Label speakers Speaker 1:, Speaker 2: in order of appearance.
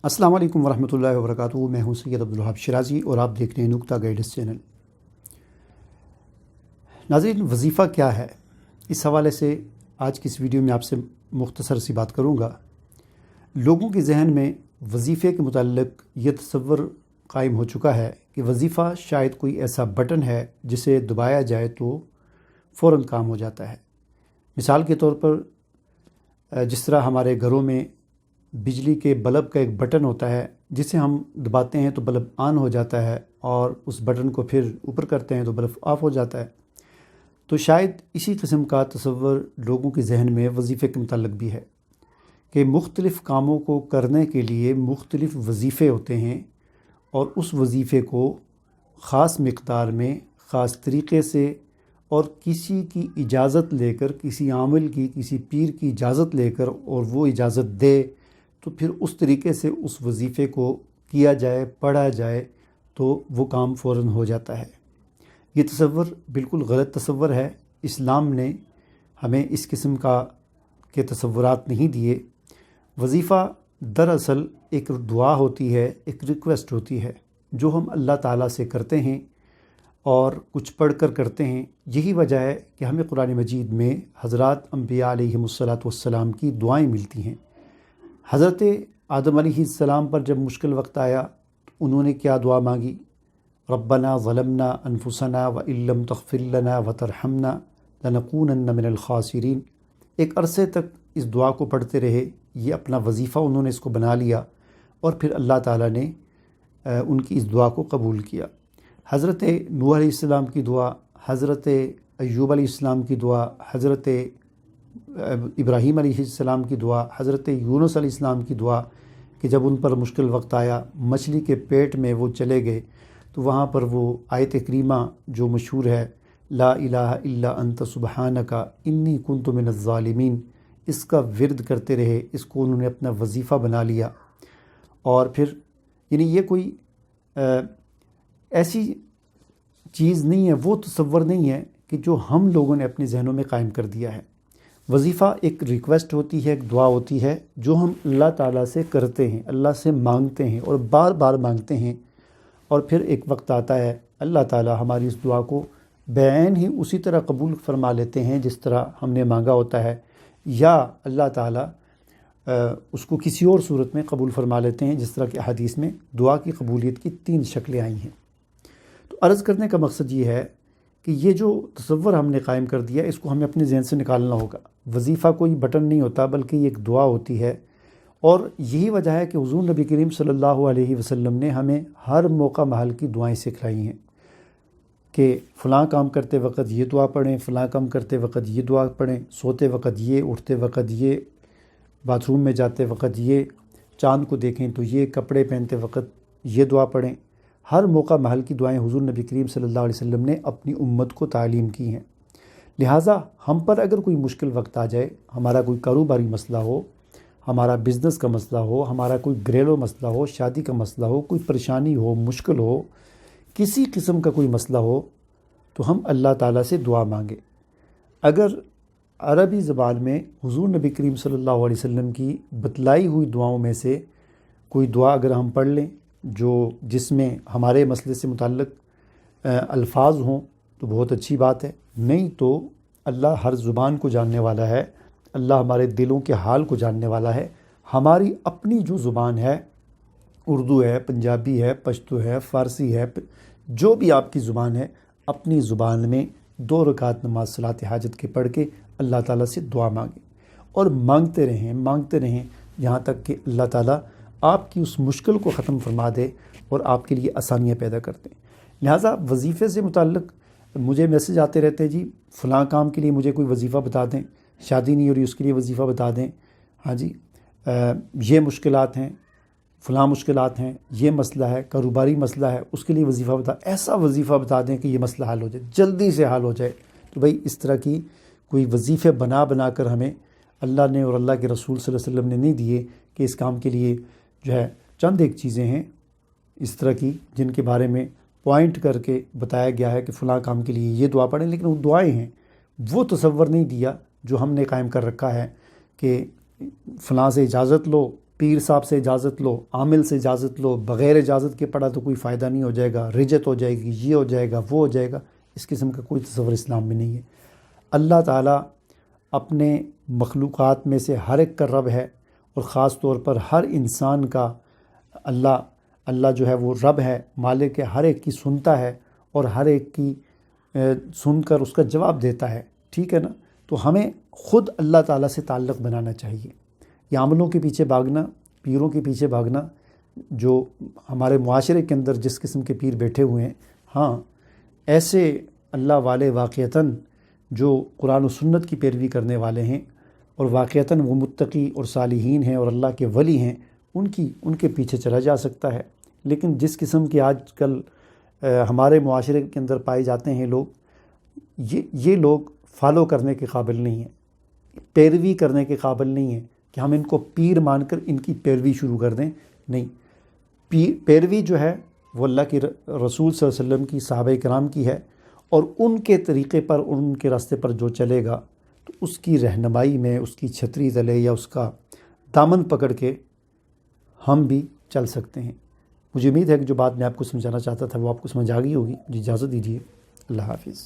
Speaker 1: अस्सलाम वालेकुम वरहमतुल्लाहि वबरकातुहू। मैं हूं सैयद अब्दुल वहाब शिराज़ी और आप देख रहे हैं नुक्ता गाइडेंस चैनल। नाज़रीन, वजीफ़ा क्या है, इस हवाले से आज की इस वीडियो में आपसे मुख्तसर सी बात करूंगा। लोगों के जहन में वजीफ़े के मुताल्लिक़ ये तसव्वुर कायम हो चुका है कि वजीफ़ा शायद कोई ऐसा बटन है जिसे दबाया जाए तो फ़ौरन काम हो जाता है। मिसाल के तौर पर जिस तरह हमारे घरों में बिजली के बल्ब का एक बटन होता है जिसे हम दबाते हैं तो बल्ब ऑन हो जाता है और उस बटन को फिर ऊपर करते हैं तो बल्ब ऑफ़ हो जाता है। तो शायद इसी किस्म का तसव्वुर लोगों के जहन में वजीफ़े के मुताल्लिक़ भी है कि मुख्तलिफ़ कामों को करने के लिए मुख्तलिफ़ वजीफ़े होते हैं और उस वजीफ़े को ख़ास मिक़दार में ख़ास तरीक़े से और किसी की इजाज़त लेकर, किसी आमिल की, किसी पीर की इजाज़त लेकर और वो इजाज़त दे तो फिर उस तरीके से उस वजीफ़े को किया जाए, पढ़ा जाए तो वो काम फ़ौरन हो जाता है। ये तसव्वुर बिल्कुल गलत तसव्वुर है। इस्लाम ने हमें इस किस्म के तसव्वुरात नहीं दिए। वजीफ़ा दरअसल एक दुआ होती है, एक रिक्वेस्ट होती है जो हम अल्लाह ताला से करते हैं और कुछ पढ़ कर करते हैं। यही वजह है कि हमें कुरान मजीद में हज़रात अंबिया अलैहिमुस्सलातु वस्सलाम की दुआएं मिलती हैं। हज़रत आदम अलैहिस्सलाम पर जब मुश्किल वक्त आया तो उन्होंने क्या दुआ मांगी? रब्बना ज़लमना अनफुसना व इल्लम तग़फ़िर लना व तरहमना लनकूनन्न मिनल ख़ासिरीन। एक अरसे तक इस दुआ को पढ़ते रहे। ये अपना वजीफ़ा उन्होंने इसको बना लिया और फिर अल्लाह ताला ने उनकी इस दुआ को कबूल किया। हज़रत नूह अलैहिस्सलाम की दुआ, हज़रत अय्यूब अलैहिस्सलाम की दुआ, हज़रत इब्राहीम अलैहिस्सलाम की दुआ, हज़रत यूनुस अलैहिस्सलाम की दुआ कि जब उन पर मुश्किल वक्त आया, मछली के पेट में वो चले गए तो वहाँ पर वो आयत करीमा जो मशहूर है, ला इलाहा इल्ला अंत सुबहानका इन्नी कुन्तु मिनज़ ज़ालिमीन, इसका विर्द करते रहे। इसको उन्होंने अपना वजीफ़ा बना लिया और फिर यानी ये कोई ऐसी चीज़ नहीं है, वो तसव्वुर नहीं है कि जो हम लोगों ने अपने जहनों में कायम कर दिया है। वजीफ़ा एक रिक्वेस्ट होती है, एक दुआ होती है जो हम अल्लाह ताला से करते हैं, अल्लाह से मांगते हैं और बार बार मांगते हैं। और फिर एक वक्त आता है अल्लाह ताला हमारी इस दुआ को बैन ही उसी तरह कबूल फरमा लेते हैं जिस तरह हमने मांगा होता है, या अल्लाह ताला उसको किसी और सूरत में कबूल फरमा लेते हैं, जिस तरह के हदीस में दुआ की कबूलियत की 3 शक्लें आई हैं। तो अर्ज़ करने का मकसद ये है कि ये जो तसव्वुर हमने कायम कर दिया इसको हमें अपने जहन से निकालना होगा। वजीफ़ा कोई बटन नहीं होता बल्कि ये एक दुआ होती है और यही वजह है कि हुज़ूर नबी करीम सल्लल्लाहु अलैहि वसल्लम ने हमें हर मौका महल की दुआएं सिखलाई हैं कि फ़लाँ काम करते वक्त ये दुआ पढ़ें, फ़लाँ काम करते वक्त ये दुआ पढ़ें, सोते वक्त ये, उठते वक्त ये, बाथरूम में जाते वक्त ये, चाँद को देखें तो ये, कपड़े पहनते वक्त ये दुआ पढ़ें। हर मौका महल की दुआएं हुज़ूर नबी करीम सल्लल्लाहु अलैहि वसल्लम ने अपनी उम्मत को तालीम की हैं। लिहाजा हम पर अगर कोई मुश्किल वक्त आ जाए, हमारा कोई कारोबारी मसला हो, हमारा बिज़नेस का मसला हो, हमारा कोई घरेलू मसला हो, शादी का मसला हो, कोई परेशानी हो, मुश्किल हो, किसी किस्म का कोई मसला हो तो हम अल्लाह ताला से दुआ मांगे। अगर अरबी ज़बान में हुज़ूर नबी करीम सल्लल्लाहु अलैहि वसल्लम की बतलाई हुई दुआओं में से कोई दुआ अगर हम पढ़ लें जिसमें हमारे मसले से मुताल्लिक़ अल्फाज हों तो बहुत अच्छी बात है। नहीं तो अल्लाह हर ज़ुबान को जानने वाला है, अल्लाह हमारे दिलों के हाल को जानने वाला है। हमारी अपनी जो ज़ुबान है, उर्दू है, पंजाबी है, पश्तो है, फ़ारसी है, जो भी आपकी ज़ुबान है, अपनी ज़ुबान में 2 रकात नमाज सलात हाजत के पढ़ के अल्लाह ताला से दुआ मांगें और मांगते रहें यहाँ तक कि अल्लाह ताला आपकी उस मुश्किल को ख़त्म फरमा दे और आपके लिए आसानियाँ पैदा कर दें। लिहाजा वजीफ़े से मुताल्लिक़ मुझे मैसेज आते रहते हैं, जी फ़लाँ काम के लिए मुझे कोई वजीफ़ा बता दें, शादी नहीं हो रही उसके लिए वजीफ़ा बता दें, हाँ जी ये मुश्किलात हैं, फ़लाँ मुश्किलात हैं, ये मसला है, कारोबारी मसला है, उसके लिए वजीफ़ा बता, ऐसा वजीफ़ा बता दें कि ये मसला हल हो जाए, जल्दी से हल हो जाए। तो भाई इस तरह की कोई वजीफ़े बना कर हमें अल्लाह ने और अल्लाह के रसूल सल्लल्लाहु अलैहि वसल्लम ने नहीं दिए कि इस काम के लिए जो है चंद एक चीज़ें हैं इस तरह की जिनके बारे में पॉइंट करके बताया गया है कि फ़लाँ काम के लिए ये दुआ पढ़ें, लेकिन वो दुआएं हैं, वो तसव्वुर नहीं दिया जो हमने कायम कर रखा है कि फ़लाँ से इजाज़त लो, پیر صاحب سے اجازت لو، عامل سے اجازت لو، بغیر اجازت کے پڑھا تو کوئی فائدہ نہیں ہو جائے گا، رجت ہو جائے گی، یہ ہو جائے گا، وہ ہو جائے گا، اس قسم کا کوئی تصور اسلام میں نہیں ہے۔ اللہ تعالیٰ اپنے مخلوقات میں سے ہر ایک کا رب ہے، اور خاص طور پر ہر انسان کا اللہ جو ہے وہ رب ہے، مالک ہے، ہر ایک کی سنتا ہے اور ہر ایک کی سن کر اس کا جواب دیتا ہے، ٹھیک ہے نا؟ تو ہمیں خود اللہ تعالیٰ سے تعلق بنانا چاہیے۔ یہ عاملوں کے پیچھے بھاگنا، پیروں کے پیچھے بھاگنا، جو ہمارے معاشرے کے اندر جس قسم کے پیر بیٹھے ہوئے ہیں، ہاں ایسے اللہ والے واقعتاً جو قرآن و سنت کی پیروی کرنے والے ہیں اور واقعتاً وہ متقی اور صالحین ہیں اور اللہ کے ولی ہیں، ان کے پیچھے چلا جا سکتا ہے۔ لیکن جس قسم کے آج کل ہمارے معاشرے کے اندر پائے جاتے ہیں لوگ، یہ لوگ فالو کرنے کے قابل نہیں ہیں، پیروی کرنے کے قابل نہیں ہیں کہ ہم ان کو پیر مان کر ان کی پیروی شروع کر دیں۔ نہیں، پیروی جو ہے وہ اللہ کے رسول صلی اللہ علیہ وسلم کی، صحابہ کرام کی ہے، اور ان کے طریقے پر، ان کے راستے پر جو چلے گا تو اس کی رہنمائی میں، اس کی چھتری تلے یا اس کا دامن پکڑ کے ہم بھی چل سکتے ہیں۔ مجھے امید ہے کہ جو بات میں آپ کو سمجھانا چاہتا تھا وہ آپ کو سمجھ آ گئی ہوگی۔ مجھے اجازت دیجیے، اللہ حافظ۔